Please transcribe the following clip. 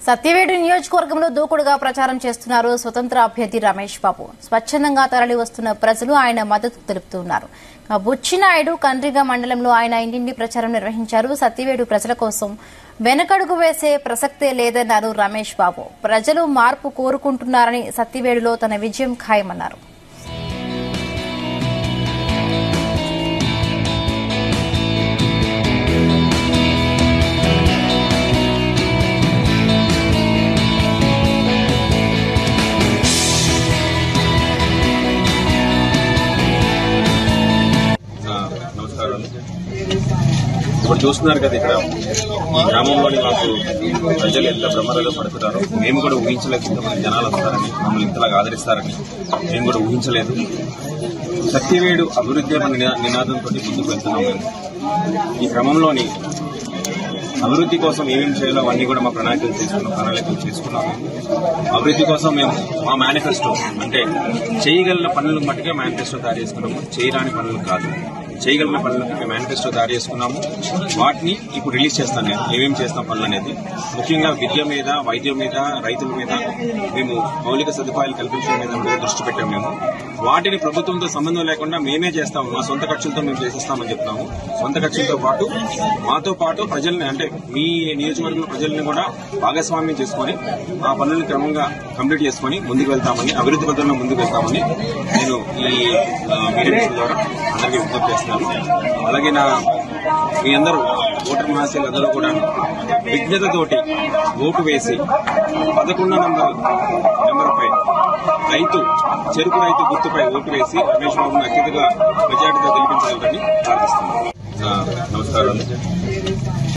సత్యవేడు నియోజకవర్గంలో దూకుడుగా ప్రచారం చేస్తున్నారు స్వతంత్ర అభ్యర్థి రమేష్ బాబు. స్వచ్ఛందంగా తరలి వస్తున్న ప్రజలు ఆయన మద్దతు తెలుపుతున్నారు. బుచ్చినాయుడు కండ్రిగ మండలంలో ఆయన ఇంటింటి ప్రచారం నిర్వహించారు. సత్యవేడు ప్రజల కోసం వెనకడుగు వేసే ప్రసక్తే లేదన్నారు రమేష్ బాబు. ప్రజలు మార్పు కోరుకుంటున్నారని, సత్యవేడులో తన విజయం ఖాయమన్నారు. ఇప్పుడు చూస్తున్నారు కదా, ఇక్కడ ఈ గ్రామంలోని మాకు ప్రజలు ఎంత బ్రహ్మరథం పడుతున్నారో మేము కూడా ఊహించలేదు. ఇంతమంది జనాలు వస్తారని, మమ్మల్ని ఇంతలాగా ఆదరిస్తారని మేము కూడా ఊహించలేదు. సత్యవేడు అభివృద్ధి అనే నినాదంతో ముందుకు వెళ్తున్నాం. మేము ఈ క్రమంలోని అభివృద్ధి కోసం ఏమేమి చేయాలో అవన్నీ కూడా మా ప్రణాళికలు చేసుకున్నాము. అభివృద్ధి కోసం మేము మా మేనిఫెస్టో అంటే చేయగలిగిన పనులకు మట్టుకే మేనిఫెస్టో తయారు చేసుకున్నాము. చేయరాని పనులు కాదు, చేయగలిగిన పనులకి మేనిఫెస్టో తయారు చేసుకున్నాము. వాటిని ఇప్పుడు రిలీజ్ చేస్తాను. నేను ఏమేమి చేస్తాం పనులు అనేది, ముఖ్యంగా విద్య మీద, వైద్యం మీద, రైతుల మీద, మేము మౌలిక సదుపాయాలు కల్పించడం మీద దృష్టి పెట్టాము. మేము వాటిని ప్రభుత్వంతో సంబంధం లేకుండా మేమే చేస్తాము. మా సొంత ఖర్చులతో మేము చేసేస్తామని చెప్తాము. సొంత ఖర్చులతో పాటు మాతో పాటు ప్రజల్ని, అంటే మీ నియోజకవర్గంలో ప్రజల్ని కూడా భాగస్వామ్యం చేసుకుని ఆ పనులను క్రమంగా కంప్లీట్ చేసుకుని ముందుకు వెళ్తామని, అభివృద్ధి పథంలో ముందుకు వెళ్తామని నేను ఈ మీడియా ద్వారా అందరికీ విజ్ఞప్తి చేస్తున్నాను. అలాగే మీ అందరూ ఓటర్ మహాశయులందరూ కూడా విజ్ఞతతోటి ఓటు వేసి 11వ నెంబర్పై చెరుకు రైతు గుర్తుపై ఓటు వేసి రమేష్ బాబును అత్యధిక మెజార్టీతో గెలిపించాలని ప్రార్థిస్తున్నాను. నమస్కారం.